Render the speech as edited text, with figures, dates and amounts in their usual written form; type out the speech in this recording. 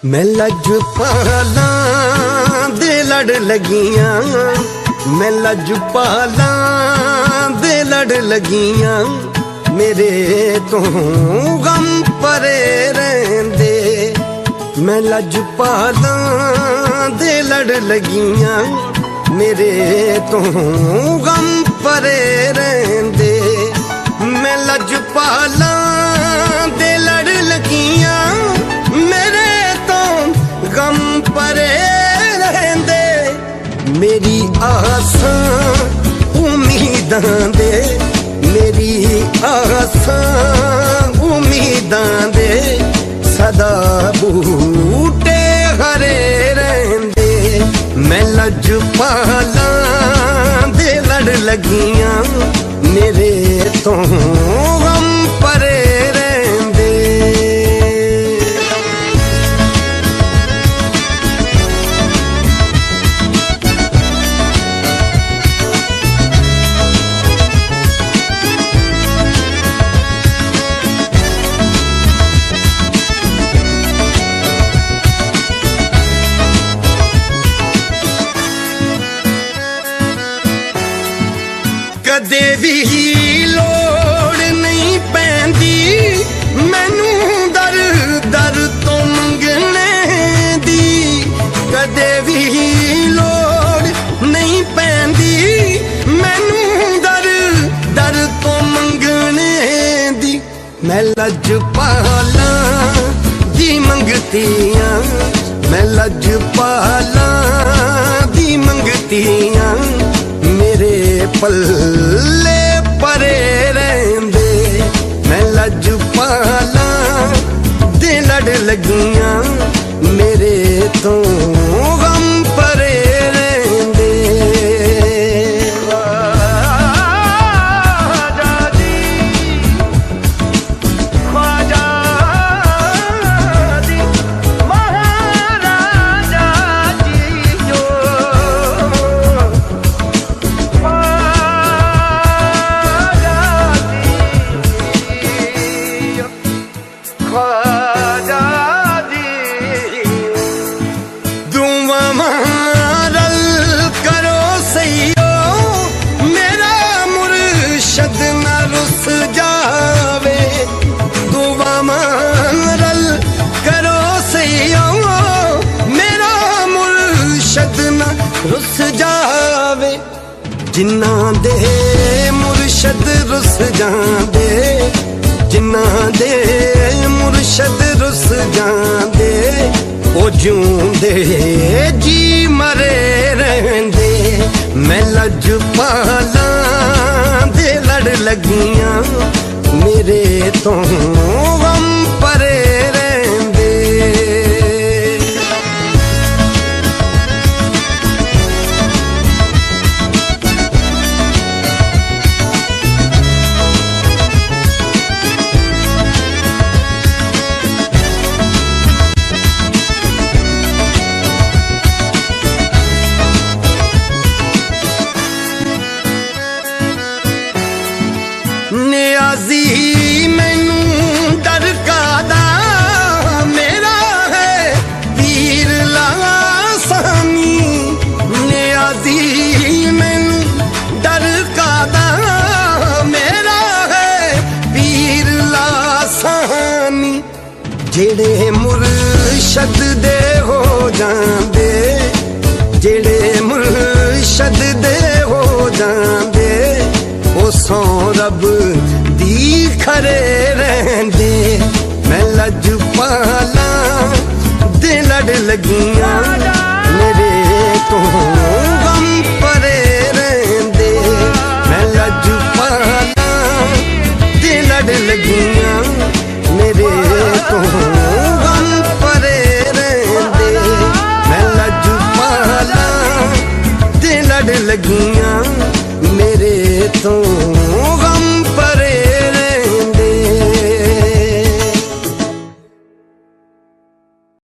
मैं लजपाला दे लड़ लगियां, मैं लजपाला दे लड़ लगियां, मेरे तो गम परे रहंदे। मैं लजपाला दे लड़ लगियां, मेरे तो गम परे रहंदे। मैं लजपाला दे लड़ लगियां, मेरे तो गम परे रहंदे। मेरी आसां उम्मीदां दे, मेरी आसां उम्मीदां दे सदा बूटे हरे रहंदे। मैं लजपाला दे लड़ लगियां, मेरे तो गम परे रहंदे। कदे भी लोड़ नहीं पैंदी मैनू दर दर तो मंगने दी। कदे भी लोड़ नहीं पैंदी मैनू दर दर तो मंगने दी। मैं लजपाला दी मंगतियां, मैं लजपाला दी मंगतियां, मेरे पल्ले परे रहंदे। मैं लजपाला दे लड़ लगियां, मेरे तो गम परे रहंदे। रुस जावे जिन्ना दे मुर्शद रुस जांदे, जिन्ना दे मुर्शद रुस जांदे, ओ जिउंदे जी मरे रहंदे। मैं लजपाला दे लड़ लगियां, मेरे तो गम परे रहंदे। नियाजी मैनू डर कादा मेरा है पीर लासानी। नियाजी मैनू डर कादा मेरा है पीर लासानी। जेड़े मुर्शद दे हो जांदे, जेड़े मुर्शद दे हो जांदे, ओ सौ रब दी खरे रहंदे। मैं लजपाला दे लड़ लगियां, मेरे तो गम परे रहंदे। मैं लजपाला दे लड़ लगियां, मेरे तो गम परे रहंदे। मैं लजपाला दे लड़ लगियां,